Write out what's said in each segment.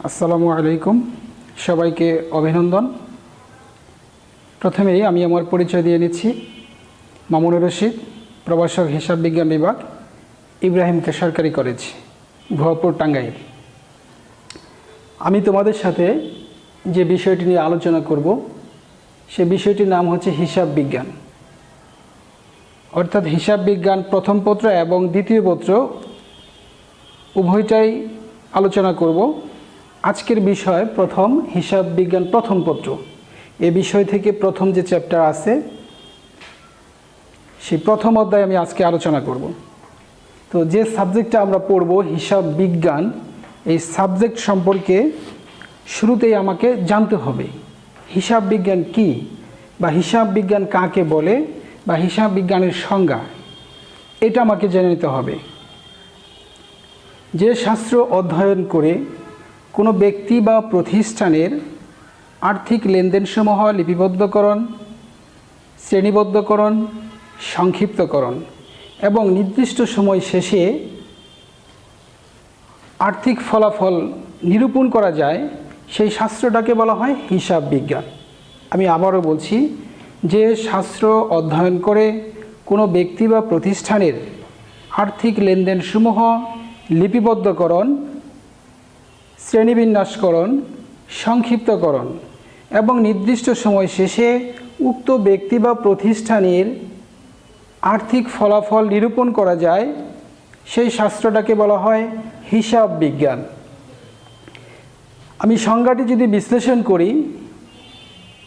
আসসালামু আলাইকুম, সবাইকে অভিনন্দন। প্রথমেই আমি আমার পরিচয় দিয়ে নিচ্ছি। মামুনুর রশিদ, প্রভাষক, হিসাব বিজ্ঞান বিভাগ, ইব্রাহিমকে সরকারি কলেজ, ভুয়াপুর, টাঙ্গাইল। আমি তোমাদের সাথে যে বিষয়টি নিয়ে আলোচনা করব সে বিষয়টির নাম হচ্ছে হিসাব বিজ্ঞান, অর্থাৎ হিসাব বিজ্ঞান প্রথম পত্র এবং দ্বিতীয় পত্র উভয়টাই আলোচনা করব। আজকের বিষয় প্রথম হিসাব বিজ্ঞান প্রথম পত্র। এ বিষয় থেকে প্রথম যে চ্যাপ্টার আছে সেই প্রথম অধ্যায় আমি আজকে আলোচনা করব। তো যে সাবজেক্টটা আমরা পড়ব হিসাব বিজ্ঞান, এই সাবজেক্ট সম্পর্কে শুরুতেই আমাকে জানতে হবে হিসাব বিজ্ঞান কি, বা হিসাব বিজ্ঞান কাকে বলে, বা হিসাব বিজ্ঞানের সংজ্ঞা, এটা আমাকে জেনে নিতে হবে। যে শাস্ত্র অধ্যয়ন করে কোনো ব্যক্তি বা প্রতিষ্ঠানের আর্থিক লেনদেনসমূহ লিপিবদ্ধকরণ, শ্রেণীবদ্ধকরণ, সংক্ষিপ্তকরণ এবং নির্দিষ্ট সময় শেষে আর্থিক ফলাফল নিরূপণ করা যায়, সেই শাস্ত্রটাকে বলা হয় হিসাব বিজ্ঞান। আমি আবারও বলছি, যে শাস্ত্র অধ্যয়ন করে কোনো ব্যক্তি বা প্রতিষ্ঠানের আর্থিক লেনদেনসমূহ লিপিবদ্ধকরণ, শ্রেণীবিন্যাসকরণ, সংক্ষিপ্তকরণ এবং নির্দিষ্ট সময় শেষে উক্ত ব্যক্তি বা প্রতিষ্ঠানের আর্থিক ফলাফল নিরূপণ করা যায়, সেই শাস্ত্রটাকে বলা হয় হিসাব বিজ্ঞান। আমি সংজ্ঞাটি যদি বিশ্লেষণ করি,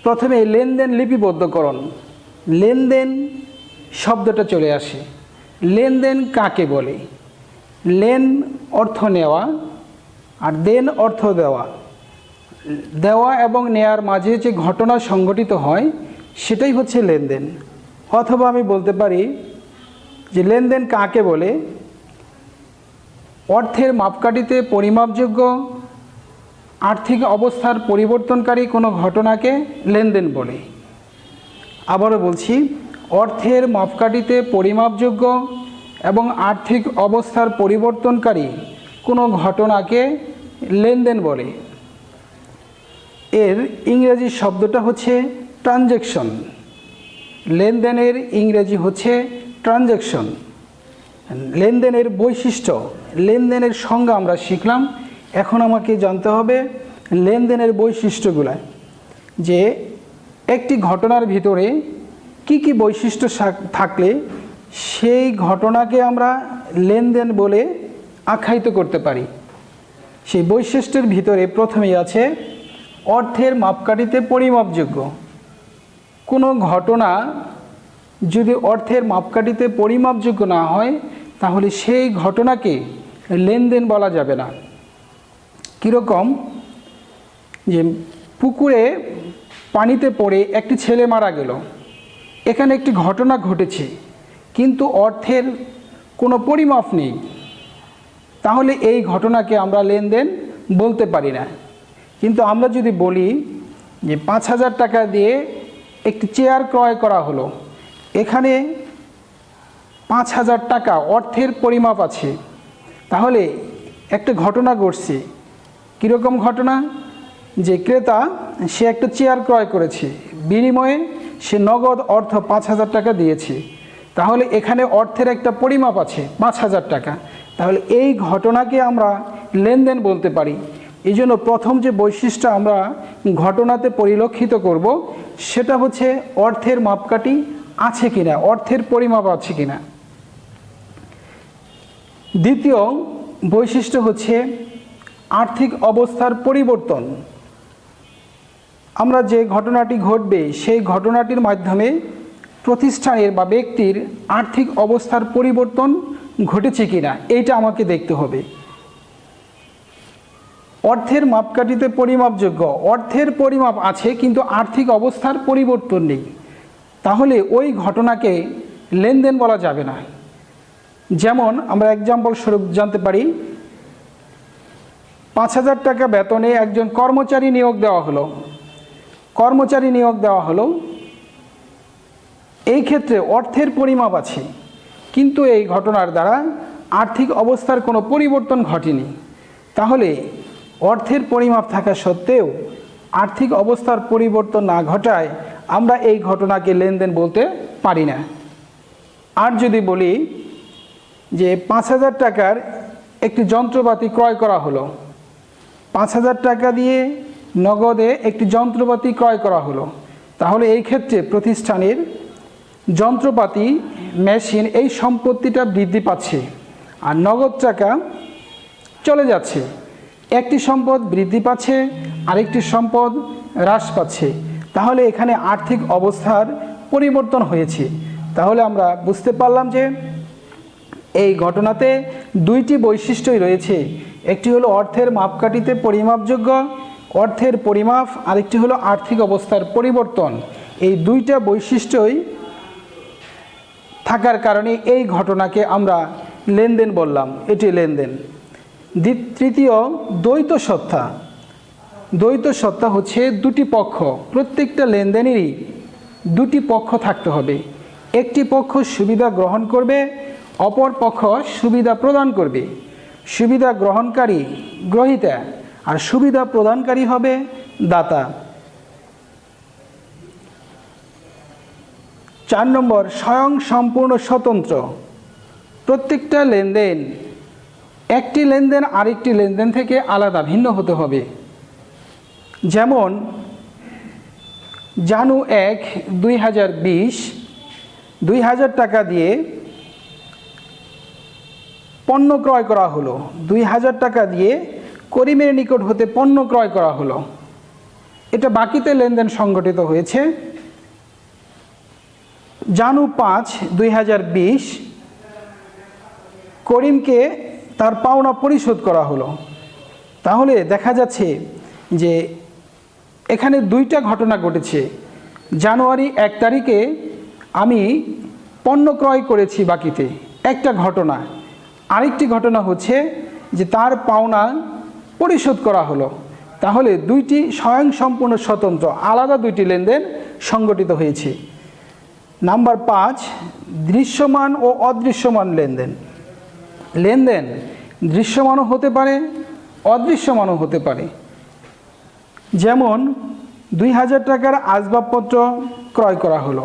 প্রথমে লেনদেন লিপিবদ্ধকরণ। লেনদেন শব্দটা চলে আসে। লেনদেন কাকে বলে? লেন অর্থ নেওয়া, আর দেন অর্থ দেওয়া। দেওয়া এবং নেয়ার মাঝে যে ঘটনা সংঘটিত হয় সেটাই হচ্ছে লেনদেন। অথবা আমি বলতে পারি যে লেনদেন কাকে বলে? অর্থের মাপকাঠিতে পরিমাপযোগ্য আর্থিক অবস্থার পরিবর্তনকারী কোনো ঘটনাকে লেনদেন বলে। আবারও বলছি, অর্থের মাপকাঠিতে পরিমাপযোগ্য এবং আর্থিক অবস্থার পরিবর্তনকারী কোনো ঘটনাকে লেনদেন বলে। এর ইংরেজি শব্দটা হচ্ছে ট্রানজ্যাকশন। লেনদেনের ইংরেজি হচ্ছে ট্রানজ্যাকশন। লেনদেনের বৈশিষ্ট্য, লেনদেনের সংজ্ঞা আমরা শিখলাম। এখন আমাকে জানতে হবে লেনদেনের বৈশিষ্ট্যগুলো, যে একটি ঘটনার ভিতরে কি কি বৈশিষ্ট্য থাকলে সেই ঘটনাকে আমরা লেনদেন বলে আখ্যায়িত করতে পারি। সেই বৈশিষ্ট্যের ভিতরে প্রথমেই আছে অর্থের মাপকাঠিতে পরিমাপযোগ্য। কোনো ঘটনা যদি অর্থের মাপকাঠিতে পরিমাপযোগ্য না হয় তাহলে সেই ঘটনাকে লেনদেন বলা যাবে না। কীরকম? যে পুকুরে পানিতে পড়ে একটি ছেলে মারা গেল, এখানে একটি ঘটনা ঘটেছে কিন্তু অর্থের কোনো পরিমাপ নেই, তাহলে এই ঘটনাকে আমরা লেনদেন বলতে পারি না। কিন্তু আমরা যদি বলি যে 5,000 টাকা দিয়ে একটি চেয়ার ক্রয় করা হলো, এখানে 5,000 টাকা অর্থের পরিমাপ আছে, তাহলে একটা ঘটনা ঘটছে। কীরকম ঘটনা? যে ক্রেতা সে একটা চেয়ার ক্রয় করেছে, বিনিময়ে সে নগদ অর্থ 5,000 টাকা দিয়েছে, তাহলে এখানে অর্থের একটা পরিমাপ আছে 5,000 টাকা, তাহলে এই ঘটনাকে আমরা লেনদেন বলতে পারি। এই জন্য প্রথম যে বৈশিষ্ট্য আমরা ঘটনাতে পরিলক্ষিত করব সেটা হচ্ছে অর্থের মাপকাঠি আছে কিনা, অর্থের পরিমাপ আছে কিনা। দ্বিতীয় বৈশিষ্ট্য হচ্ছে আর্থিক অবস্থার পরিবর্তন। আমরা যে ঘটনাটি ঘটবে সেই ঘটনাটির মাধ্যমে প্রতিষ্ঠানের বা ব্যক্তির আর্থিক অবস্থার পরিবর্তন ঘটেছে কিনা এইটা আমাকে দেখতে হবে। অর্থের মাপকাঠিতে পরিমাপযোগ্য, অর্থের পরিমাপ আছে কিন্তু আর্থিক অবস্থার পরিবর্তন নেই, তাহলে ওই ঘটনাকে লেনদেন বলা যাবে না। যেমন আমরা এক্সাম্পল স্বরূপ জানতে পারি, 5,000 টাকা বেতনে একজন কর্মচারী নিয়োগ দেওয়া হলো। এই ক্ষেত্রে অর্থের পরিমাপ আছে কিন্তু এই ঘটনার দ্বারা আর্থিক অবস্থার কোনো পরিবর্তন ঘটেনি, তাহলে অর্থের পরিমাপ থাকা সত্ত্বেও আর্থিক অবস্থার পরিবর্তন না ঘটায় আমরা এই ঘটনাকে লেনদেন বলতে পারি না। আর যদি বলি যে 5,000 টাকার একটি যন্ত্রপাতি ক্রয় করা হলো, 5,000 টাকা দিয়ে নগদে একটি যন্ত্রপাতি ক্রয় করা হলো, তাহলে এই ক্ষেত্রে প্রতিষ্ঠানের যন্ত্রপাতি, মেশিন, এই সম্পত্তিটা বৃদ্ধি পাচ্ছে আর নগদ টাকা চলে যাচ্ছে। একটি সম্পদ বৃদ্ধি পাচ্ছে, আরেকটি সম্পদ হ্রাস পাচ্ছে। তাহলে এখানে আর্থিক অবস্থার পরিবর্তন হয়েছে। তাহলে আমরা বুঝতে পারলাম যে এই ঘটনাতে দুইটি বৈশিষ্ট্যই রয়েছে। একটি হলো অর্থের মাপকাঠিতে পরিমাপযোগ্য অর্থের পরিমাপ, আরেকটি হলো আর্থিক অবস্থার পরিবর্তন। এই দুইটা বৈশিষ্ট্যই থাকার কারণে এই ঘটনাকে আমরা লেনদেন বললাম, এটি লেনদেন। তৃতীয়, দ্বৈত সত্তা। দ্বৈত সত্তা হচ্ছে দুটি পক্ষ। প্রত্যেকটা লেনদেনেরই দুটি পক্ষ থাকতে হবে। একটি পক্ষ সুবিধা গ্রহণ করবে, অপর পক্ষ সুবিধা প্রদান করবে। সুবিধা গ্রহণকারী গ্রহীতা আর সুবিধা প্রদানকারী হবে দাতা। 4 নম্বর, স্বয়ং সম্পূর্ণ স্বতন্ত্র। প্রত্যেকটা লেনদেন একটি লেনদেন আরেকটি লেনদেন থেকে আলাদা, ভিন্ন হতে হবে। যেমন জানু 1, 2020 2,000 টাকা দিয়ে পণ্য ক্রয় করা হলো। 2,000 টাকা দিয়ে করিমের নিকট হতে পণ্য ক্রয় করা হলো। এটা বাকিতে লেনদেন সংগঠিত হয়েছে। জানু 5, 2020 করিমকে তার পাওনা পরিশোধ করা হলো। তাহলে দেখা যাচ্ছে যে এখানে দুইটা ঘটনা ঘটেছে। জানুয়ারি 1 তারিখে আমি পণ্য ক্রয় করেছি বাকিতে, একটা ঘটনা। আরেকটি ঘটনা হচ্ছে যে তার পাওনা পরিশোধ করা হলো। তাহলে দুইটি স্বয়ংসম্পূর্ণ স্বতন্ত্র আলাদা দুইটি লেনদেন সংগঠিত হয়েছে। নাম্বার 5, দৃশ্যমান ও অদৃশ্যমান লেনদেন। লেনদেন দৃশ্যমানও হতে পারে, অদৃশ্যমানও হতে পারে। যেমন 2,000 টাকার আসবাবপত্র ক্রয় করা হলো,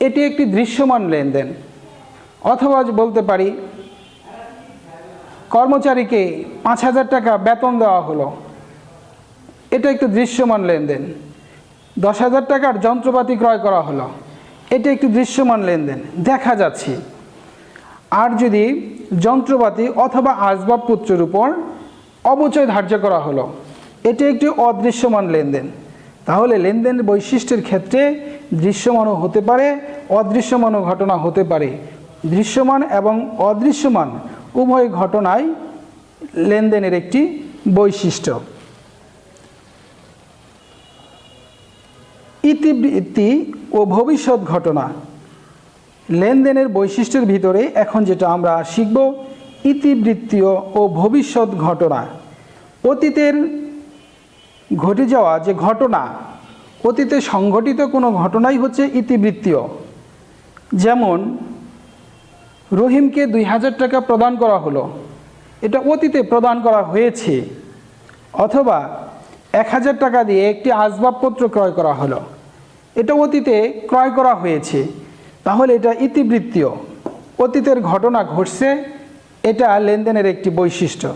এটি একটি দৃশ্যমান লেনদেন। অথবা বলতে পারি কর্মচারীকে 5,000 টাকা বেতন দেওয়া হলো, এটা একটি দৃশ্যমান লেনদেন। 10,000 টাকার যন্ত্রপাতি ক্রয় করা হলো, এটা একটি দৃশ্যমান লেনদেন, দেখা যাচ্ছে। আর যদি যন্ত্রপাতি অথবা আসবাবপত্রের উপর অবচয় ধার্য করা হলো, এটি একটি অদৃশ্যমান লেনদেন। তাহলে লেনদেনের বৈশিষ্ট্যের ক্ষেত্রে দৃশ্যমানও হতে পারে, অদৃশ্যমানও ঘটনা হতে পারে। দৃশ্যমান এবং অদৃশ্যমান উভয় ঘটনাই লেনদেনের একটি বৈশিষ্ট্য। ইতিবৃত্তি ও ভবিষ্যৎ ঘটনা। লেনদেনের বৈশিষ্ট্যের ভিতরে এখন যেটা আমরা শিখব, ইতিবৃত্তীয় ও ভবিষ্যৎ ঘটনা। অতীতের ঘটে যাওয়া যে ঘটনা, অতীতে সংঘটিত কোনো ঘটনাই হচ্ছে ইতিবৃত্তীয়। যেমন রহিমকে 2,000 টাকা প্রদান করা হলো, এটা অতীতে প্রদান করা হয়েছে। অথবা 1,000 টাকা দিয়ে একটি আসবাবপত্র ক্রয় করা হলো, এটা অতীতে ক্রয় করা হয়েছে। তাহলে এটা ইতিবৃত্তীয়, অতীতের ঘটনা ঘটছে, এটা লেনদেনের একটি বৈশিষ্ট্য।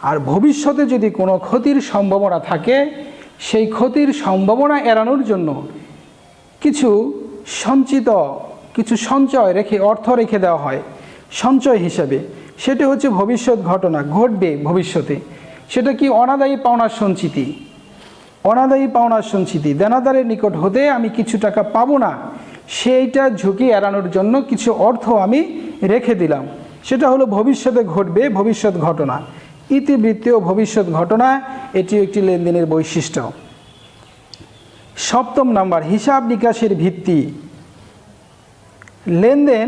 আর ভবিষ্যতে যদি কোনো ক্ষতির সম্ভাবনা থাকে, সেই ক্ষতির সম্ভাবনা এড়ানোর জন্য কিছু সঞ্চয় রেখে, অর্থ রেখে দেওয়া হয় সঞ্চয় হিসাবে, সেটা হচ্ছে ভবিষ্যৎ ঘটনা, ঘটবে ভবিষ্যতে। সেটা কি অনাদায়ী পাওনার সঞ্চিতি। অনাদায়ী পাওনার সঞ্চিতি, দেনাদারের নিকট হতে আমি কিছু টাকা পাবো না, সেইটা ঝুঁকি এড়ানোর জন্য কিছু অর্থ আমি রেখে দিলাম, সেটা হলো ভবিষ্যতে ঘটবে ভবিষ্যৎ ঘটনা। ইতিবৃত্তীয় ভবিষ্যৎ ঘটনা, এটি একটি লেনদেনের বৈশিষ্ট্য। 7 নাম্বার, হিসাব নিকাশের ভিত্তি। লেনদেন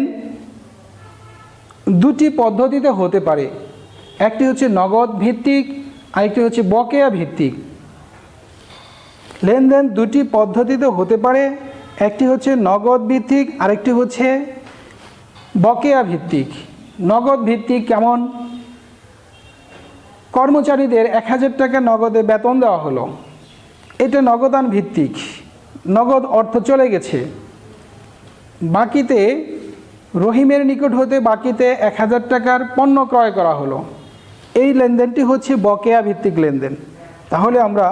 দুটি পদ্ধতিতে হতে পারে, একটি হচ্ছে নগদ ভিত্তিক, আরেকটি হচ্ছে বকেয়া ভিত্তিক। লেনদেন দুটি পদ্ধতিতে হতে পারে, একটি হচ্ছে নগদ ভিত্তিক, আরেকটি হচ্ছে বকেয়া ভিত্তিক। নগদ ভিত্তিক কেমন? কর্মচারীদের 1000 টাকা নগদে বেতন দেওয়া হলো। এটা নগদান ভিত্তিক, নগদ অর্থ চলে গেছে। বাকিতে রহিমের নিকট হতে বাকিতে 1000 টাকার পণ্য ক্রয় করা হলো। এই লেনদেনটি হচ্ছে বকেয়া ভিত্তিক লেনদেন। তাহলে আমরা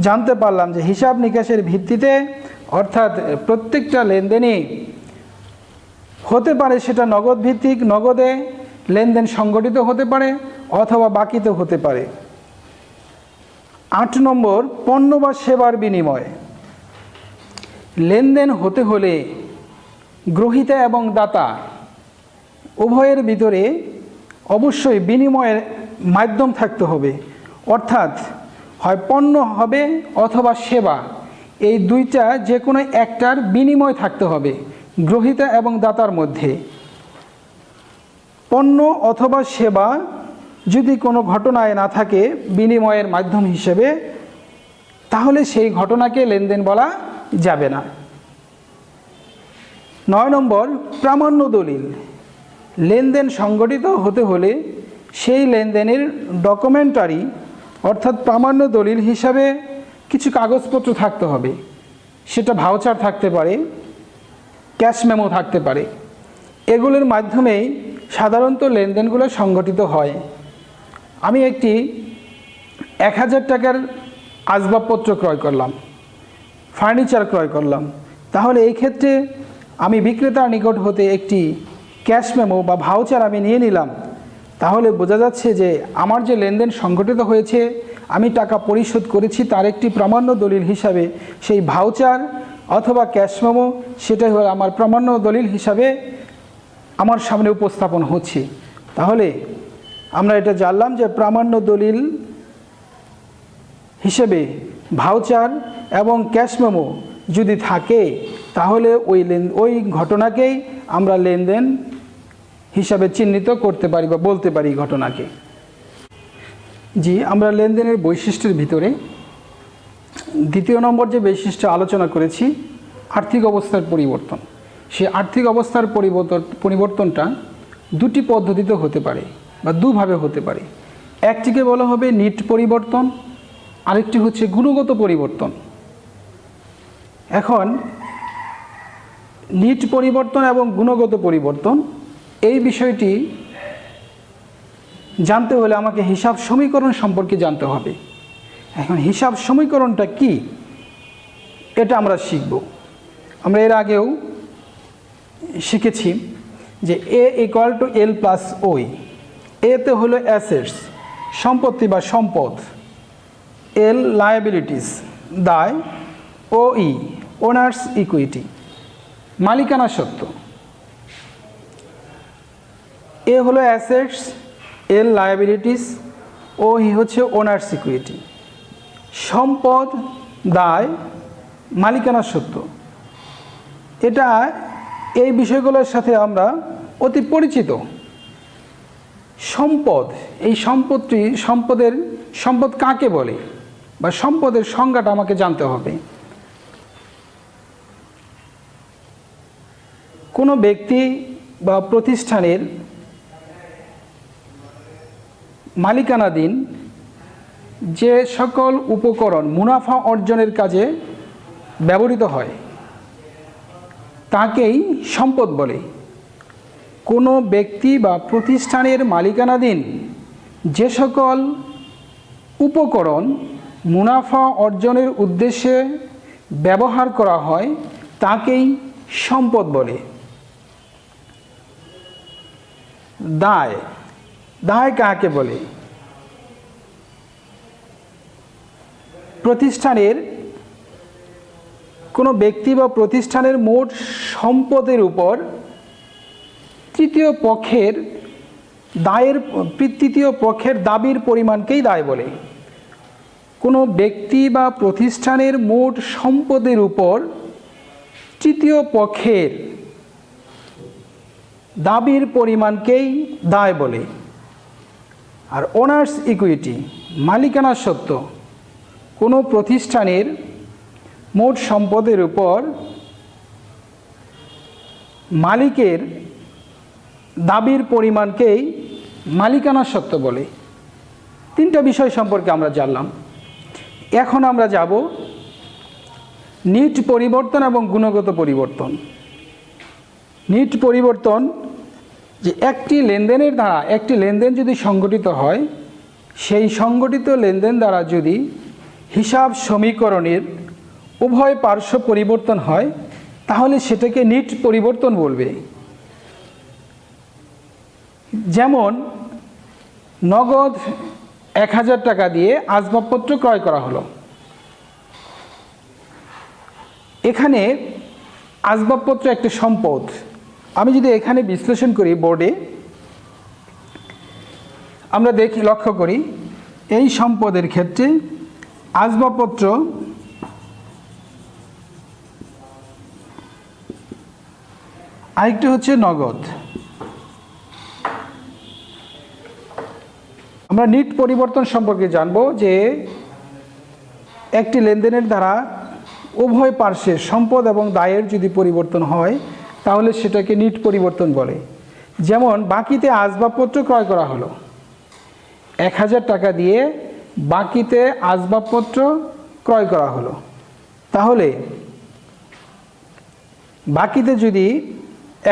জানতে পারলাম যে হিসাব নিকাশের ভিত্তিতে অর্থাৎ প্রত্যেকটা লেনদেনই হতে পারে সেটা নগদ ভিত্তিক, নগদে লেনদেন সংগঠিত হতে পারে অথবা বাকিতে হতে পারে। 8 নম্বর, পণ্য বা সেবার বিনিময়। লেনদেন হতে হলে গ্রহীতা এবং দাতা উভয়ের ভিতরে অবশ্যই বিনিময়ের মাধ্যম থাকতে হবে, অর্থাৎ হয় পণ্য হবে অথবা সেবা, এই দুইটা যে কোনো একটার বিনিময় থাকতে হবে গ্রহীতা এবং দাতার মধ্যে। পণ্য অথবা সেবা যদি কোনো ঘটনায় না থাকে বিনিময়ের মাধ্যম হিসেবে, তাহলে সেই ঘটনাকে লেনদেন বলা যাবে না। 9 নম্বর, প্রামাণ্য দলিল। লেনদেন সংগঠিত হতে হলে সেই লেনদেনের ডকুমেন্টারি অর্থাৎ প্রামাণ্য দলিল হিসাবে কিছু কাগজপত্র থাকতে হবে। সেটা ভাউচার থাকতে পারে, ক্যাশ মেমো থাকতে পারে। এগুলোর মাধ্যমেই সাধারণত লেনদেনগুলো সংগঠিত হয়। আমি একটি 1000 টাকার আসবাবপত্র ক্রয় করলাম, ফার্নিচার ক্রয় করলাম, তাহলে এই ক্ষেত্রে আমি বিক্রেতার নিকট হতে একটি ক্যাশ মেমো বা ভাউচার আমি নিয়ে নিলাম। তাহলে বোঝা যাচ্ছে যে আমার যে লেনদেন সংগঠিত হয়েছে, আমি টাকা পরিশোধ করেছি, তার একটি প্রামাণ্য দলিল হিসাবে সেই ভাউচার অথবা ক্যাশ মেমো সেটাই হলো আমার প্রামাণ্য দলিল হিসাবে আমার সামনে উপস্থাপন হচ্ছে। তাহলে আমরা এটা জানলাম যে প্রামাণ্য দলিল হিসেবে ভাউচার এবং ক্যাশ মেমো যদি থাকে তাহলে ওই ঘটনাকেই আমরা লেনদেন হিসাবে চিহ্নিত করতে পারি বা বলতে পারি ঘটনাকে। জি, আমরা লেনদেনের বৈশিষ্ট্যের ভিতরে 2 নম্বর যে বৈশিষ্ট্য আলোচনা করেছি আর্থিক অবস্থার পরিবর্তন। সে আর্থিক অবস্থার পরিবর্তনটা দুটি পদ্ধতিতে হতে পারে বা দুভাবে হতে পারে। একটিকে বলা হবে নিট পরিবর্তন, আরেকটি হচ্ছে গুণগত পরিবর্তন। এখন নিট পরিবর্তন এবং গুণগত পরিবর্তন এই বিষয়টি জানতে হলে আমাকে হিসাব সমীকরণ সম্পর্কে জানতে হবে। এখন হিসাব সমীকরণটা কি এটা আমরা শিখব। আমরা এর আগেও শিখেছি যে A = L + OI। এতে হলো অ্যাসেটস, সম্পত্তি বা সম্পদ, L লায়াবিলিটিস, দায়, OE ওনার্স ইকুইটি, মালিকানা সত্ত্ব। এ হলো অ্যাসেটস, L লায়াবিলিটিস, OE হচ্ছে ওনার্স ইকুইটি। সম্পদ, দায়, মালিকানা সত্ত্ব, এটা এই বিষয়গুলোর সাথে আমরা অতি পরিচিত। সম্পদ, এই সম্পদ কাকে বলে বা সম্পদের সংজ্ঞাটা আমাকে জানতে হবে। কোনো ব্যক্তি বা প্রতিষ্ঠানের মালিকানাধীন যে সকল উপকরণ মুনাফা অর্জনের কাজে ব্যবহৃত হয় তাকেই সম্পদ বলে। কোনো ব্যক্তি বা প্রতিষ্ঠানের মালিকানাধীন যে সকল উপকরণ মুনাফা অর্জনের উদ্দেশ্যে ব্যবহার করা হয় তাকেই সম্পদ বলে। দায়, দায় কাকে বলে? প্রতিষ্ঠানের কোনো ব্যক্তি বা প্রতিষ্ঠানের মোট সম্পদের উপর তৃতীয় পক্ষের দাবির পরিমাণকেই দায় বলে। কোনো ব্যক্তি বা প্রতিষ্ঠানের মোট সম্পদের উপর তৃতীয় পক্ষের দাবির পরিমাণকেই দায় বলে। আর ওনার্স ইকুইটি, মালিকানা সত্ত্ব, কোনো প্রতিষ্ঠানের মোট সম্পদের উপর মালিকের দাবির পরিমাণকেই মালিকানা সত্ত্ব বলে। তিনটা বিষয় সম্পর্কে আমরা জানলাম। এখন আমরা যাব নিট পরিবর্তন এবং গুণগত পরিবর্তন। নিট পরিবর্তন যে একটি লেনদেনের দ্বারা একটি লেনদেন যদি সংগঠিত হয়, সেই সংগঠিত লেনদেন দ্বারা যদি হিসাব সমীকরণের উভয় পার্শ্ব পরিবর্তন হয়, তাহলে সেটাকে নিট পরিবর্তন বলবে। যেমন নগদ 1000 টাকা দিয়ে আসবাবপত্র ক্রয় করা হলো। এখানে আসবাবপত্র একটি সম্পদ। আমি যদি এখানে বিশ্লেষণ করি বোর্ডে, আমরা দেখি লক্ষ্য করি এই সম্পদের ক্ষেত্রে আসবাবপত্র আরেকটি হচ্ছে নগদ। আমরা নিট পরিবর্তন সম্পর্কে জানব যে একটি লেনদেনের দ্বারা উভয় পার্শ্বের সম্পদ এবং দায়ের যদি পরিবর্তন হয়, তাহলে সেটাকে নিট পরিবর্তন বলে। যেমন বাকিতে আসবাবপত্র ক্রয় করা হলো, 1000 টাকা দিয়ে বাকিতে আসবাবপত্র ক্রয় করা হলো। তাহলে বাকিতে যদি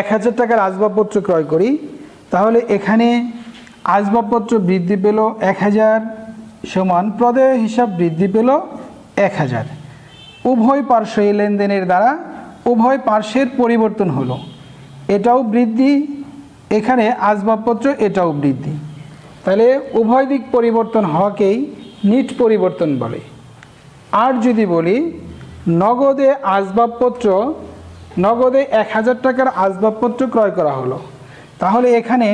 1000 টাকার আসবাবপত্র ক্রয় করি, তাহলে এখানে আসবাবপত্র বৃদ্ধি পেল 1000 সমান প্রদেয় হিসাব বৃদ্ধি পেল 1000। উভয় পার্শ্ব এই লেনদেনের দ্বারা উভয় পার্শ্বের পরিবর্তন হলো, এটাও বৃদ্ধি, এখানে আসবাবপত্র এটাও বৃদ্ধি। তাহলে উভয় দিক পরিবর্তন হওয়াকেই নিট পরিবর্তন বলে। আর যদি বলি নগদে আসবাবপত্র, নগদে 1000 টাকার আসবাবপত্র ক্রয় করা হলো, তাহলে এখানে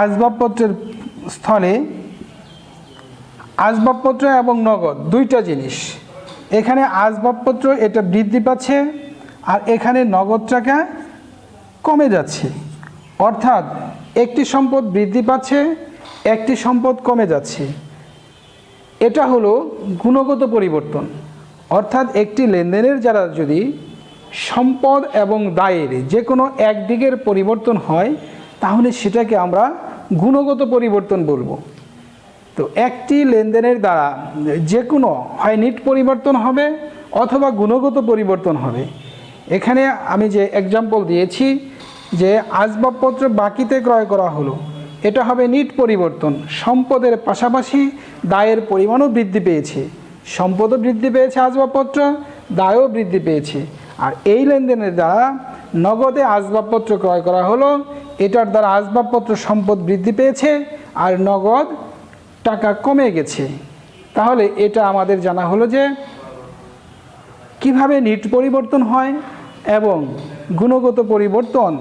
আসবাবপত্রের স্থলে আসবাবপত্র এবং নগদ দুইটা জিনিস। এখানে আসবাবপত্র এটা বৃদ্ধি পাচ্ছে আর এখানে নগদ টাকা কমে যাচ্ছে, অর্থাৎ একটি সম্পদ বৃদ্ধি পাচ্ছে, একটি সম্পদ কমে যাচ্ছে। এটা হলো গুণগত পরিবর্তন। অর্থাৎ একটি লেনদেনের দ্বারা যদি সম্পদ এবং দায়ের যে কোনো একদিকের পরিবর্তন হয়, তাহলে সেটাকে আমরা গুণগত পরিবর্তন বলবো। তো একটি লেনদেনের দ্বারা যে কোনো হয় নিট পরিবর্তন হবে অথবা গুণগত পরিবর্তন হবে। এখানে আমি যে এক্সাম্পল দিয়েছি যে আসবাবপত্র বাকিতে ক্রয় করা হলো, এটা হবে নিট পরিবর্তন। সম্পদের পাশাপাশি দায়ের পরিমাণও বৃদ্ধি পেয়েছে, সম্পদও বৃদ্ধি পেয়েছে, আসবাবপত্র দায়ও বৃদ্ধি পেয়েছে। আর এই লেনদেনের দ্বারা নগদে আসবাবপত্র ক্রয় করা হলো, এটার দ্বারা আসবাবপত্র সম্পদ বৃদ্ধি পেয়েছে আর নগদ টাকা কমে গেছে। তাহলে এটা আমাদের জানা হলো যে কিভাবে নিট পরিবর্তন হয় এবং গুণগত পরিবর্তন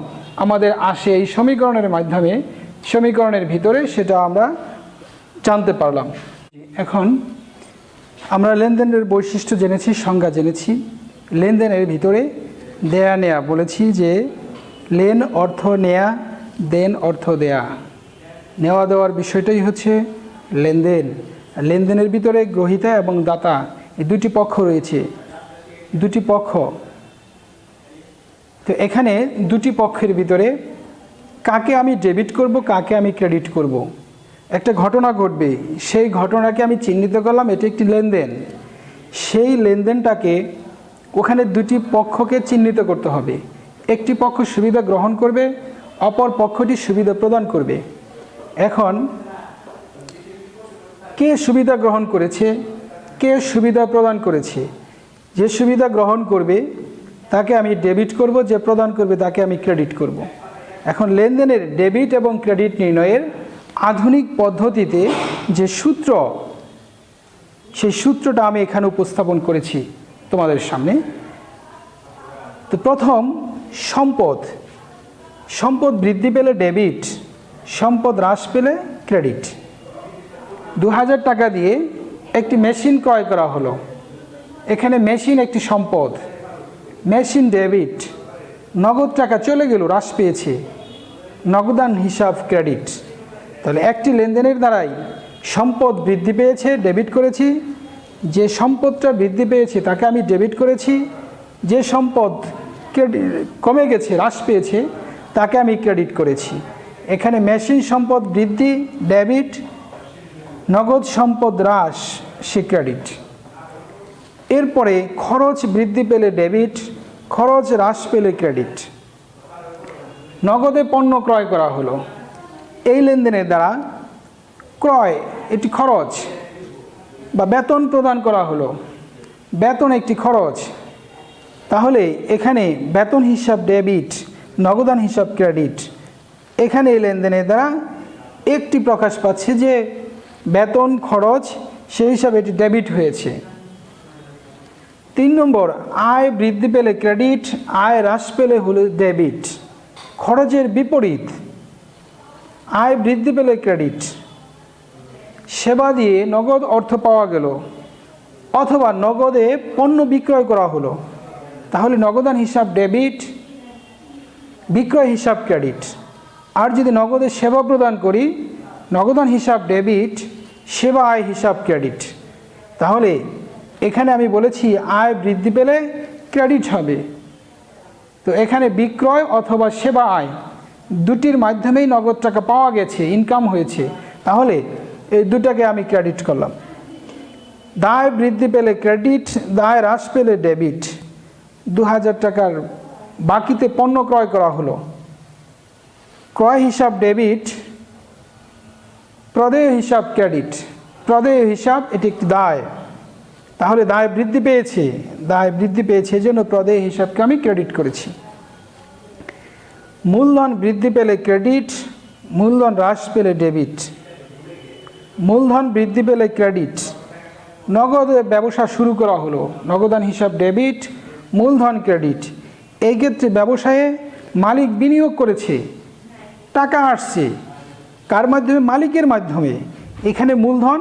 আমাদের আসে এই সমীকরণের মাধ্যমে, সমীকরণের ভিতরে সেটা আমরা জানতে পারলাম। এখন আমরা লেনদেনের বৈশিষ্ট্য জেনেছি, সংজ্ঞা জেনেছি। লেনদেনের ভিতরে দেয়া নেয়া বলেছি যে লেন অর্থ নেয়া, দেন অর্থ দেয়া। নেওয়া দেওয়ার বিষয়টাই হচ্ছে লেনদেন। লেনদেনের ভিতরে গ্রহীতা এবং দাতা এই দুটি পক্ষ রয়েছে, দুটি পক্ষ। তো এখানে দুটি পক্ষের ভিতরে কাকে আমি ডেবিট করব, কাকে আমি ক্রেডিট করব, একটা ঘটনা ঘটবে, সেই ঘটনাকে আমি চিহ্নিত করলাম, এটি একটি লেনদেন। সেই লেনদেনটাকে ওখানে দুটি পক্ষকে চিহ্নিত করতে হবে। একটি পক্ষ সুবিধা গ্রহণ করবে, অপর পক্ষটি সুবিধা প্রদান করবে। এখন কে সুবিধা গ্রহণ করেছে, কে সুবিধা প্রদান করেছে? যে সুবিধা গ্রহণ করবে তাকে আমি ডেবিট করব, যে প্রদান করবে তাকে আমি ক্রেডিট করব। এখন লেনদেনের ডেবিট এবং ক্রেডিট নির্ণয়ের আধুনিক পদ্ধতিতে যে সূত্র, সেই সূত্রটা আমি এখানে উপস্থাপন করেছি তোমাদের সামনে। তো প্রথম সম্পদ, সম্পদ বৃদ্ধি পেলে ডেবিট, সম্পদ হ্রাস পেলে ক্রেডিট। 2000 টাকা দিয়ে একটি মেশিন ক্রয় করা হলো, এখানে মেশিন একটি সম্পদ, মেশিন ডেবিট, নগদ টাকা চলে গেল, হ্রাস পেয়েছে, নগদান হিসাব ক্রেডিট। তাহলে একটি লেনদেনের দ্বারাই সম্পদ বৃদ্ধি পেয়েছে, ডেবিট করেছি, যে সম্পদটা বৃদ্ধি পেয়েছে তাকে আমি ডেবিট করেছি, যে সম্পদ কমে গেছে, হ্রাস পেয়েছে, তাকে আমি ক্রেডিট করেছি। এখানে মেশিন সম্পদ বৃদ্ধি ডেবিট, নগদ সম্পদ হ্রাস, সে ক্রেডিট। এরপরে খরচ বৃদ্ধি পেলে ডেবিট, খরচ হ্রাস পেলে ক্রেডিট। নগদে পণ্য ক্রয় করা হলো, এই লেনদেনের দ্বারা ক্রয় এটি খরচ, বা বেতন প্রদান করা হলো, বেতন একটি খরচ, তাহলে এখানে বেতন হিসাব ডেবিট, নগদান হিসাব ক্রেডিট। এখানে এই লেনদেনের দ্বারা একটি প্রকাশ পাচ্ছে যে বেতন খরচ, সেই হিসাবে এটি ডেবিট হয়েছে। 3 নম্বর, আয় বৃদ্ধি পেলে ক্রেডিট, আয় হ্রাস পেলে হলো ডেবিট। খরচের বিপরীত, আয় বৃদ্ধি পেলে ক্রেডিট। সেবা দিয়ে নগদ অর্থ পাওয়া গেল, অথবা নগদে পণ্য বিক্রয় করা হলো, তাহলে নগদান হিসাব ডেবিট, বিক্রয় হিসাব ক্রেডিট। আর যদি নগদে সেবা প্রদান করি, নগদান হিসাব ডেবিট, সেবা আয় হিসাব ক্রেডিট। তাহলে এখানে আমি বলেছি আয় বৃদ্ধি পেলে ক্রেডিট হবে। তো এখানে বিক্রয় অথবা সেবা আয় দুটির মাধ্যমেই নগদ টাকা পাওয়া গেছে, ইনকাম হয়েছে, তাহলে এই দুটাকে আমি ক্রেডিট করলাম। দায় বৃদ্ধি পেলে ক্রেডিট, দায় হ্রাস পেলে ডেবিট। 2000 টাকার বাকিতে পণ্য ক্রয় করা হলো, ক্রয় হিসাব ডেবিট, প্রদেয় হিসাব ক্রেডিট। প্রদেয় হিসাব এটি একটি দায়, তাহলে দায় বৃদ্ধি পেয়েছে, দায় বৃদ্ধি পেয়েছে এজন্য প্রদেয় হিসাবকে আমি ক্রেডিট করেছি। মূলধন বৃদ্ধি পেলে ক্রেডিট, মূলধন হ্রাস পেলে ডেবিট। মূলধন বৃদ্ধি পেলে ক্রেডিট, নগদে ব্যবসা শুরু করা হলো, নগদান হিসাব ডেবিট, মূলধন ক্রেডিট। এই ক্ষেত্রে ব্যবসায়ে মালিক বিনিয়োগ করেছে, টাকা আসছে, কার মাধ্যমে? মালিকের মাধ্যমে। এখানে মূলধন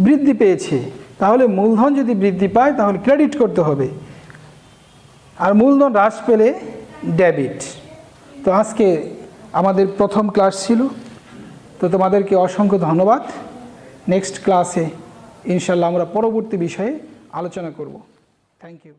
বৃদ্ধি পেয়েছে, তাহলে মূলধন যদি বৃদ্ধি পায় তাহলে ক্রেডিট করতে হবে, আর মূলধন হ্রাস পেলে ডেবিট। তো আজকে আমাদের প্রথম ক্লাস ছিল, তো তোমাদেরকে অসংখ্য ধন্যবাদ। নেক্সট ক্লাসে ইনশাল্লাহ আমরা পরবর্তী বিষয়ে আলোচনা করব। Thank you.